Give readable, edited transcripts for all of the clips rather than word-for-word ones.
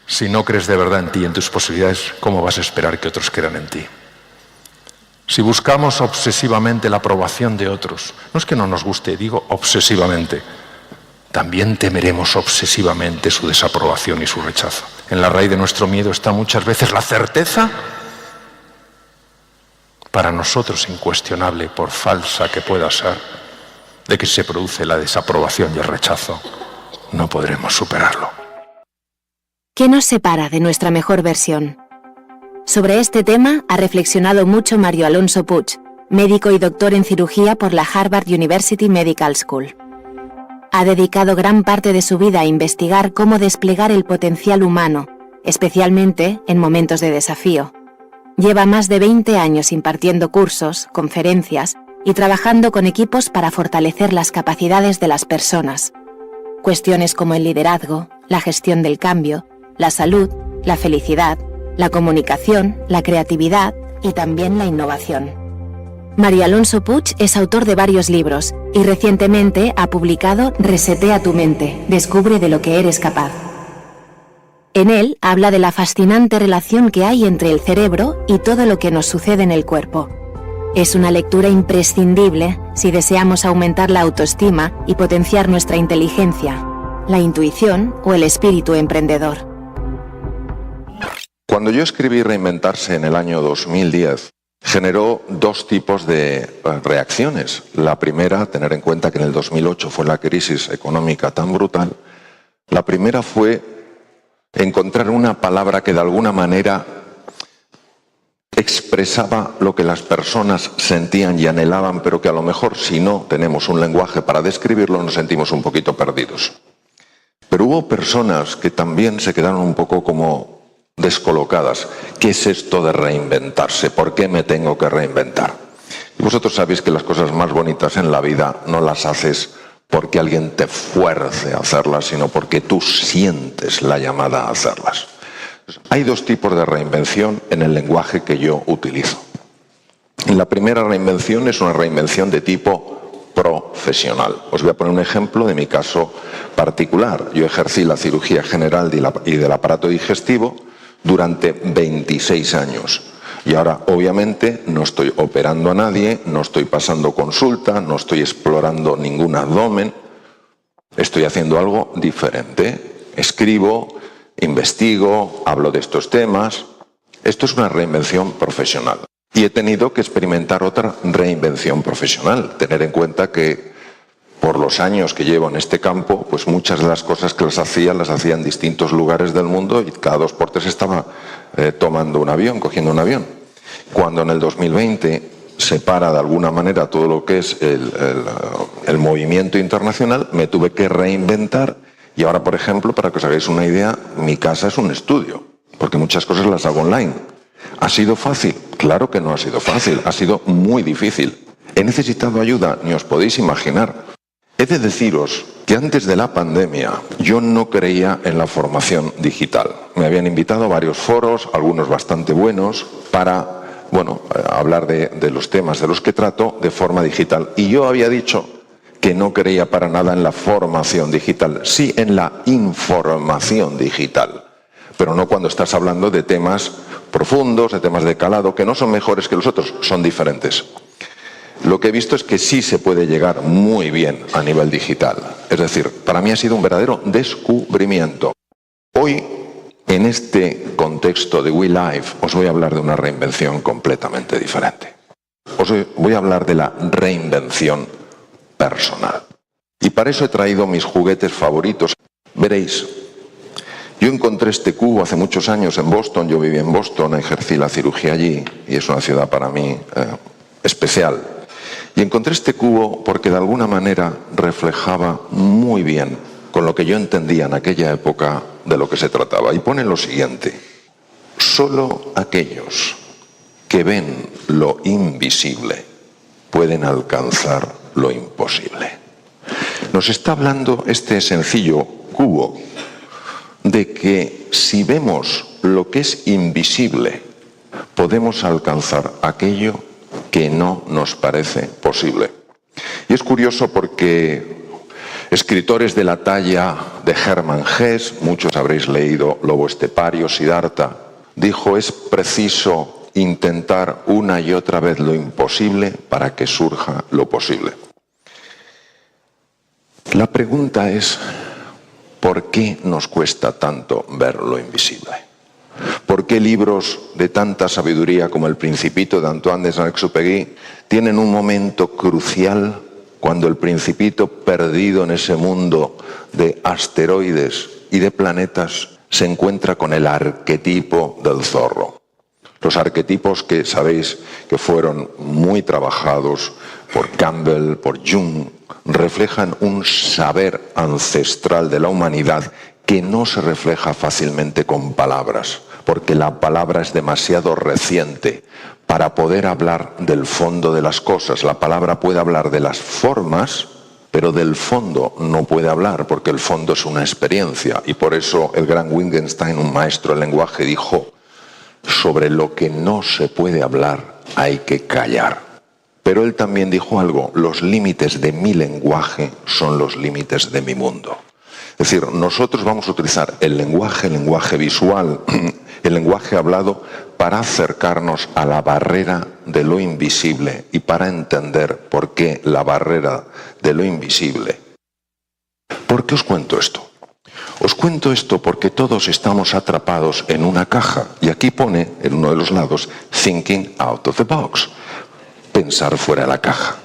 Si no crees de verdad en ti y en tus posibilidades, ¿cómo vas a esperar que otros crean en ti? Si buscamos obsesivamente la aprobación de otros, no es que no nos guste, digo obsesivamente, también temeremos obsesivamente su desaprobación y su rechazo. En la raíz de nuestro miedo está muchas veces la certeza, para nosotros incuestionable, por falsa que pueda ser, de que si se produce la desaprobación y el rechazo, no podremos superarlo. ¿Qué nos separa de nuestra mejor versión? Sobre este tema ha reflexionado mucho Mario Alonso Puig, médico y doctor en cirugía por la Harvard University Medical School. Ha dedicado gran parte de su vida a investigar cómo desplegar el potencial humano, especialmente en momentos de desafío. Lleva más de 20 años impartiendo cursos, conferencias y trabajando con equipos para fortalecer las capacidades de las personas. Cuestiones como el liderazgo, la gestión del cambio, la salud, la felicidad, la comunicación, la creatividad y también la innovación. Mario Alonso Puig es autor de varios libros y recientemente ha publicado Resetea tu mente, descubre de lo que eres capaz. En él habla de la fascinante relación que hay entre el cerebro y todo lo que nos sucede en el cuerpo. Es una lectura imprescindible si deseamos aumentar la autoestima y potenciar nuestra inteligencia, la intuición o el espíritu emprendedor. Cuando yo escribí Reinventarse en el año 2010, generó dos tipos de reacciones. La primera, tener en cuenta que en el 2008 fue la crisis económica tan brutal. La primera fue encontrar una palabra que de alguna manera expresaba lo que las personas sentían y anhelaban, pero que a lo mejor si no tenemos un lenguaje para describirlo nos sentimos un poquito perdidos. Pero hubo personas que también se quedaron un poco como descolocadas. ¿Qué es esto de reinventarse? ¿Por qué me tengo que reinventar? Y vosotros sabéis que las cosas más bonitas en la vida no las haces porque alguien te fuerce a hacerlas, sino porque tú sientes la llamada a hacerlas. Hay dos tipos de reinvención en el lenguaje que yo utilizo. La primera reinvención es una reinvención de tipo profesional. Os voy a poner un ejemplo de mi caso particular. Yo ejercí la cirugía general y del aparato digestivo durante 26 años. Y ahora, obviamente, no estoy operando a nadie, no estoy pasando consulta, no estoy explorando ningún abdomen. Estoy haciendo algo diferente. Escribo, investigo, hablo de estos temas. Esto es una reinvención profesional. Y he tenido que experimentar otra reinvención profesional. Tener en cuenta que por los años que llevo en este campo, pues muchas de las cosas que las hacía en distintos lugares del mundo y cada 2 por 3 estaba tomando un avión, cogiendo un avión. Cuando en el 2020 se para de alguna manera todo lo que es el movimiento internacional, me tuve que reinventar y ahora, por ejemplo, para que os hagáis una idea, mi casa es un estudio, porque muchas cosas las hago online. ¿Ha sido fácil? Claro que no ha sido fácil, ha sido muy difícil. ¿He necesitado ayuda? Ni os podéis imaginar. He de deciros que antes de la pandemia yo no creía en la formación digital. Me habían invitado a varios foros, algunos bastante buenos, para hablar de los temas de los que trato de forma digital. Y yo había dicho que no creía para nada en la formación digital, sí en la información digital, pero no cuando estás hablando de temas profundos, de temas de calado, que no son mejores que los otros, son diferentes. Lo que he visto es que sí se puede llegar muy bien a nivel digital. Es decir, para mí ha sido un verdadero descubrimiento. Hoy, en este contexto de WeLife, os voy a hablar de una reinvención completamente diferente. Os voy a hablar de la reinvención personal. Y para eso he traído mis juguetes favoritos. Veréis, yo encontré este cubo hace muchos años en Boston. Yo viví en Boston, ejercí la cirugía allí y es una ciudad para mí especial. Y encontré este cubo porque de alguna manera reflejaba muy bien con lo que yo entendía en aquella época de lo que se trataba. Y pone lo siguiente: solo aquellos que ven lo invisible pueden alcanzar lo imposible. Nos está hablando este sencillo cubo de que si vemos lo que es invisible, podemos alcanzar aquello que no nos parece posible. Y es curioso porque Escritores de la talla de Hermann Hesse, muchos habréis leído Lobo Estepario, Siddhartha, dijo: es preciso intentar una y otra vez lo imposible para que surja lo posible. La pregunta es, ¿por qué nos cuesta tanto ver lo invisible? ¿Por qué libros de tanta sabiduría como El Principito de Antoine de Saint-Exupéry tienen un momento crucial cuando el Principito, perdido en ese mundo de asteroides y de planetas, se encuentra con el arquetipo del zorro? Los arquetipos que sabéis que fueron muy trabajados por Campbell, por Jung, reflejan un saber ancestral de la humanidad que no se refleja fácilmente con palabras, porque la palabra es demasiado reciente para poder hablar del fondo de las cosas. La palabra puede hablar de las formas, pero del fondo no puede hablar, porque el fondo es una experiencia. Y por eso el gran Wittgenstein, un maestro del lenguaje, dijo: sobre lo que no se puede hablar hay que callar. Pero él también dijo algo: los límites de mi lenguaje son los límites de mi mundo. Es decir, nosotros vamos a utilizar el lenguaje visual, el lenguaje hablado, para acercarnos a la barrera de lo invisible y para entender por qué la barrera de lo invisible. ¿Por qué os cuento esto? Os cuento esto porque todos estamos atrapados en una caja, y aquí pone en uno de los lados thinking out of the box, pensar fuera de la caja.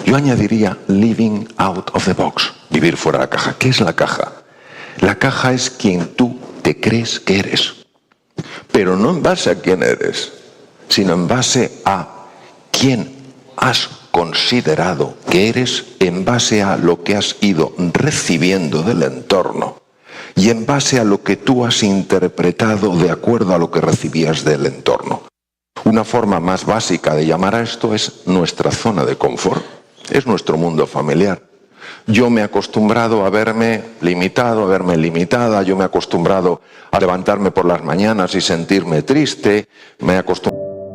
Yo añadiría living out of the box, vivir fuera de la caja. ¿Qué es la caja? La caja es quien tú te crees que eres, pero no en base a quién eres, sino en base a quién has considerado que eres, en base a lo que has ido recibiendo del entorno y en base a lo que tú has interpretado de acuerdo a lo que recibías del entorno. Una forma más básica de llamar a esto es nuestra zona de confort, es nuestro mundo familiar. Yo me he acostumbrado a verme limitado, a verme limitada, yo me he acostumbrado a levantarme por las mañanas y sentirme triste, me he acostumbrado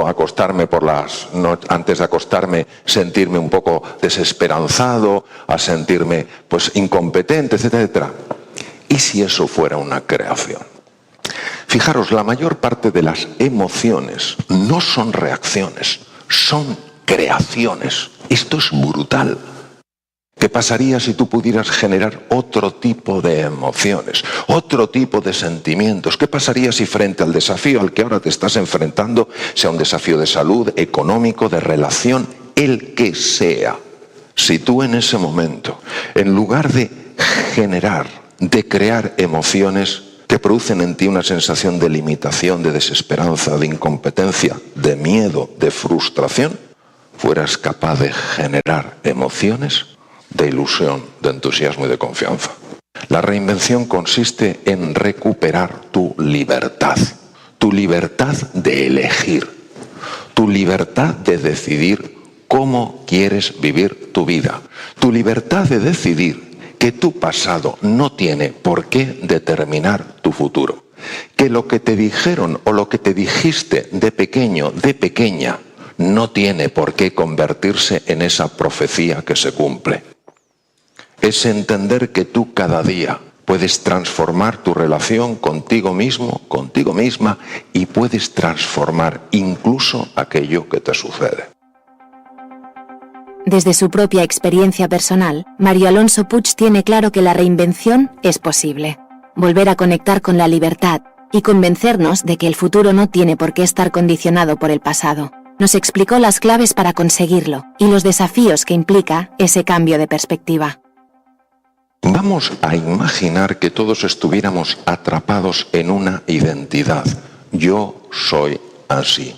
a acostarme antes de acostarme, sentirme un poco desesperanzado, a sentirme pues incompetente, etcétera, etcétera. ¿Y si eso fuera una creación? Fijaros, la mayor parte de las emociones no son reacciones, son creaciones. Esto es brutal. ¿Qué pasaría si tú pudieras generar otro tipo de emociones, otro tipo de sentimientos? ¿Qué pasaría si frente al desafío al que ahora te estás enfrentando, sea un desafío de salud, económico, de relación, el que sea, si tú en ese momento, en lugar de generar, de crear emociones, te producen en ti una sensación de limitación, de desesperanza, de incompetencia, de miedo, de frustración, fueras capaz de generar emociones de ilusión, de entusiasmo y de confianza? La reinvención consiste en recuperar tu libertad de elegir, tu libertad de decidir cómo quieres vivir tu vida, tu libertad de decidir que tu pasado no tiene por qué determinar tu futuro, que lo que te dijeron o lo que te dijiste de pequeño, de pequeña, no tiene por qué convertirse en esa profecía que se cumple. Es entender que tú cada día puedes transformar tu relación contigo mismo, contigo misma, y puedes transformar incluso aquello que te sucede. Desde su propia experiencia personal, Mario Alonso Puig tiene claro que la reinvención es posible. Volver a conectar con la libertad y convencernos de que el futuro no tiene por qué estar condicionado por el pasado. Nos explicó las claves para conseguirlo y los desafíos que implica ese cambio de perspectiva. Vamos a imaginar que todos estuviéramos atrapados en una identidad. Yo soy así.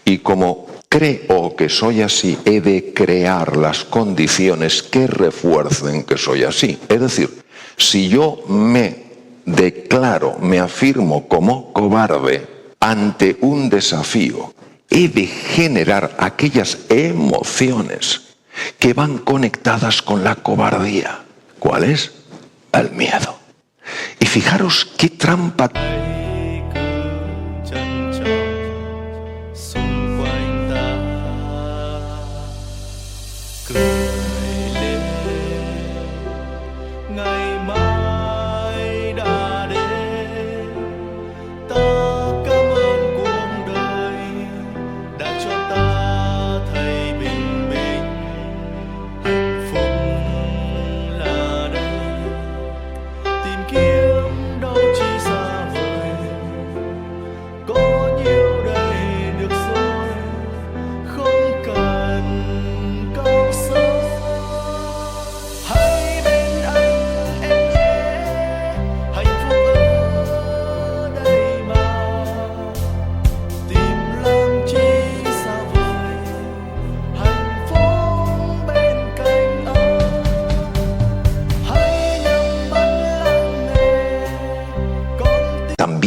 Y como creo que soy así, he de crear las condiciones que refuercen que soy así. Es decir, si yo me declaro, me afirmo como cobarde ante un desafío, he de generar aquellas emociones que van conectadas con la cobardía. ¿Cuál es? El miedo. Y fijaros qué trampa.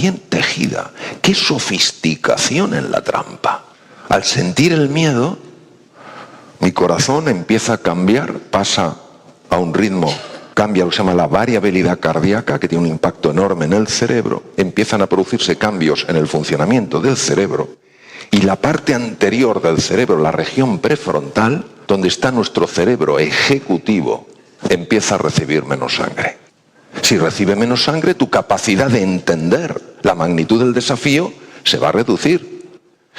Bien tejida. ¡Qué sofisticación en la trampa! Al sentir el miedo, mi corazón empieza a cambiar, pasa a un ritmo, cambia lo que se llama la variabilidad cardíaca, que tiene un impacto enorme en el cerebro, empiezan a producirse cambios en el funcionamiento del cerebro, y la parte anterior del cerebro, la región prefrontal, donde está nuestro cerebro ejecutivo, empieza a recibir menos sangre. Si recibe menos sangre, tu capacidad de entender la magnitud del desafío se va a reducir.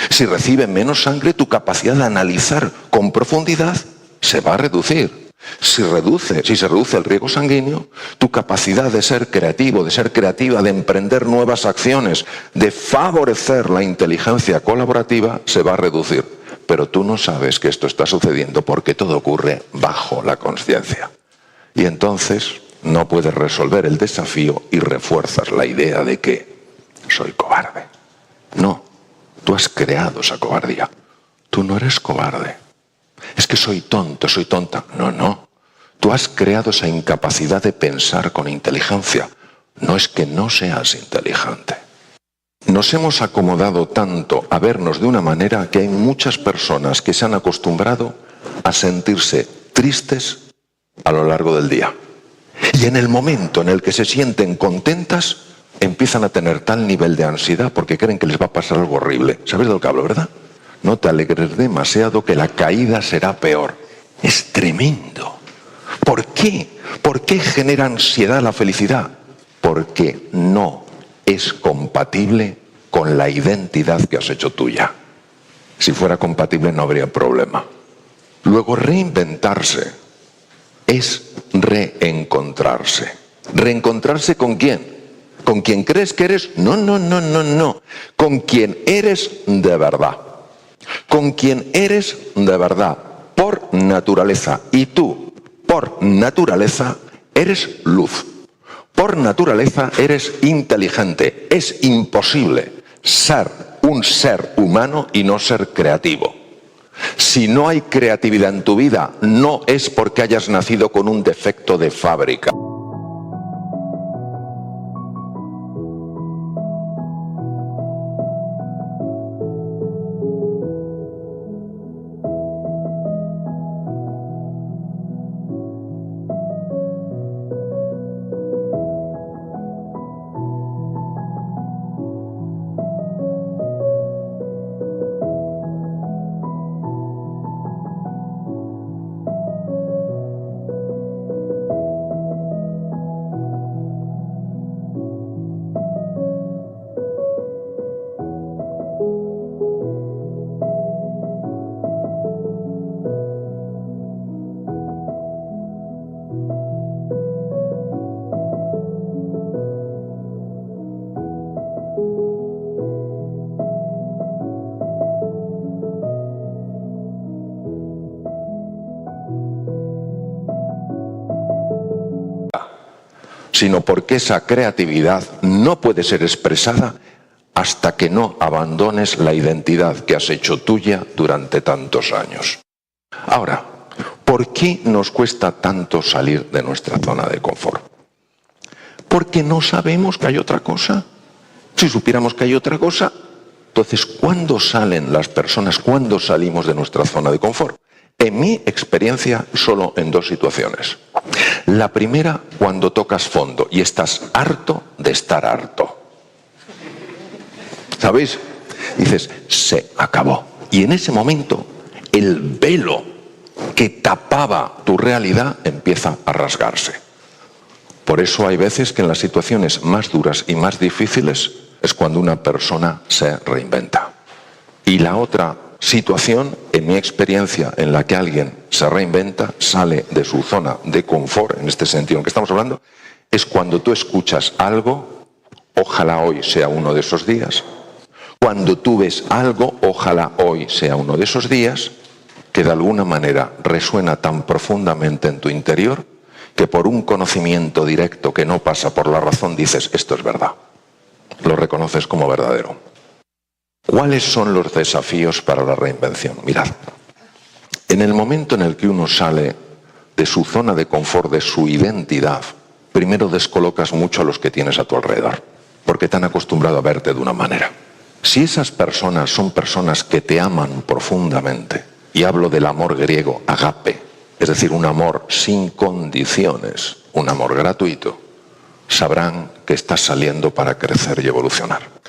Si recibe menos sangre, tu capacidad de analizar con profundidad se va a reducir. Si se reduce el riego sanguíneo, tu capacidad de ser creativo, de ser creativa, de emprender nuevas acciones, de favorecer la inteligencia colaborativa, se va a reducir. Pero tú no sabes que esto está sucediendo porque todo ocurre bajo la consciencia. Y entonces no puedes resolver el desafío y refuerzas la idea de que soy cobarde. No, tú has creado esa cobardía. Tú no eres cobarde. Es que soy tonto, soy tonta. No, no. Tú has creado esa incapacidad de pensar con inteligencia. No es que no seas inteligente. Nos hemos acomodado tanto a vernos de una manera que hay muchas personas que se han acostumbrado a sentirse tristes a lo largo del día. Y en el momento en el que se sienten contentas, empiezan a tener tal nivel de ansiedad porque creen que les va a pasar algo horrible. ¿Sabes de lo que hablo, verdad? No te alegres demasiado que la caída será peor. Es tremendo. ¿Por qué? ¿Por qué genera ansiedad la felicidad? Porque no es compatible con la identidad que has hecho tuya. Si fuera compatible no habría problema. Luego, reinventarse es reencontrarse. ¿Reencontrarse con quién? ¿Con quien crees que eres? No, no, no, no, no. Con quien eres de verdad. Con quien eres de verdad, por naturaleza. Y tú, por naturaleza, eres luz. Por naturaleza eres inteligente. Es imposible ser un ser humano y no ser creativo. Si no hay creatividad en tu vida, no es porque hayas nacido con un defecto de fábrica. sino porque esa creatividad no puede ser expresada hasta que no abandones la identidad que has hecho tuya durante tantos años. Ahora, ¿por qué nos cuesta tanto salir de nuestra zona de confort? Porque no sabemos que hay otra cosa. Si supiéramos que hay otra cosa, entonces, ¿cuándo salen las personas? ¿Cuándo salimos de nuestra zona de confort? En mi experiencia, solo en dos situaciones. La primera, cuando tocas fondo y estás harto de estar harto. ¿Sabéis? Dices, se acabó. Y en ese momento, el velo que tapaba tu realidad empieza a rasgarse. Por eso hay veces que en las situaciones más duras y más difíciles es cuando una persona se reinventa. Y la otra situación, en mi experiencia, en la que alguien se reinventa, sale de su zona de confort, en este sentido en que estamos hablando, es cuando tú escuchas algo, ojalá hoy sea uno de esos días, cuando tú ves algo, ojalá hoy sea uno de esos días, que de alguna manera resuena tan profundamente en tu interior, que por un conocimiento directo que no pasa por la razón dices, esto es verdad. Lo reconoces como verdadero. ¿Cuáles son los desafíos para la reinvención? Mirad, en el momento en el que uno sale de su zona de confort, de su identidad, primero descolocas mucho a los que tienes a tu alrededor, porque te han acostumbrado a verte de una manera. Si esas personas son personas que te aman profundamente, y hablo del amor griego, agape, es decir, un amor sin condiciones, un amor gratuito, sabrán que estás saliendo para crecer y evolucionar.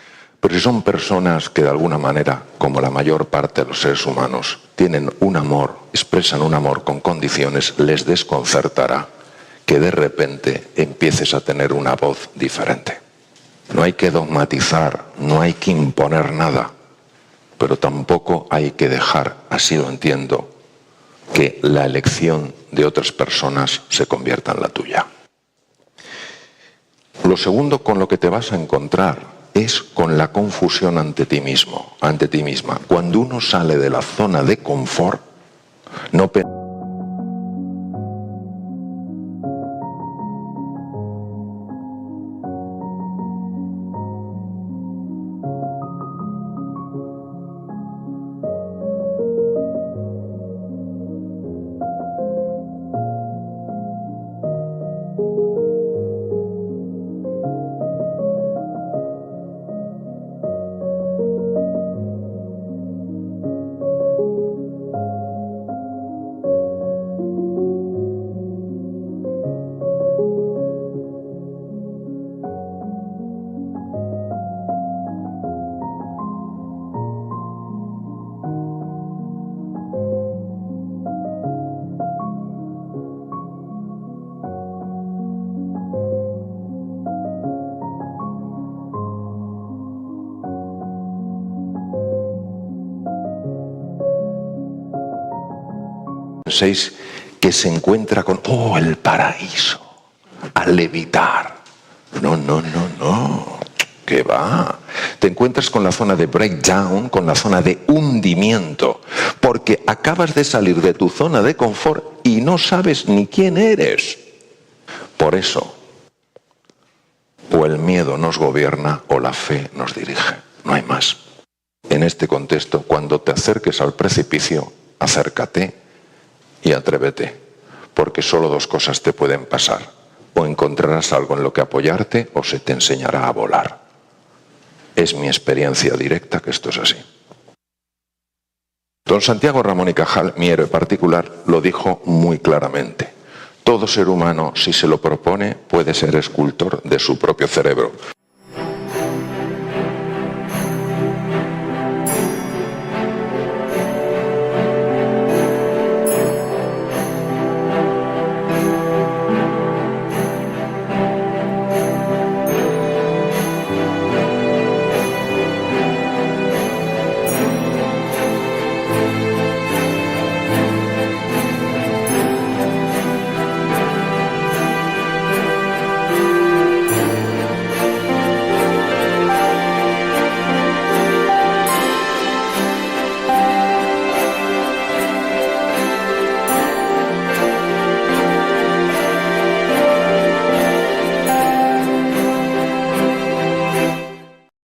Pero si son personas que de alguna manera, como la mayor parte de los seres humanos, tienen un amor, expresan un amor con condiciones, les desconcertará que de repente empieces a tener una voz diferente. No hay que dogmatizar, no hay que imponer nada, pero tampoco hay que dejar, así lo entiendo, que la elección de otras personas se convierta en la tuya. Lo segundo con lo que te vas a encontrar es con la confusión ante ti mismo, ante ti misma. Cuando uno sale de la zona de confort, no penséis que se encuentra con, oh, el paraíso, al levitar. No, no, no, no, ¿qué va? Te encuentras con la zona de breakdown, con la zona de hundimiento, porque acabas de salir de tu zona de confort y no sabes ni quién eres. Por eso, o el miedo nos gobierna o la fe nos dirige, no hay más. En este contexto, cuando te acerques al precipicio, acércate y atrévete, porque solo dos cosas te pueden pasar. O encontrarás algo en lo que apoyarte o se te enseñará a volar. Es mi experiencia directa que esto es así. Don Santiago Ramón y Cajal, mi héroe particular, lo dijo muy claramente. Todo ser humano, si se lo propone, puede ser escultor de su propio cerebro.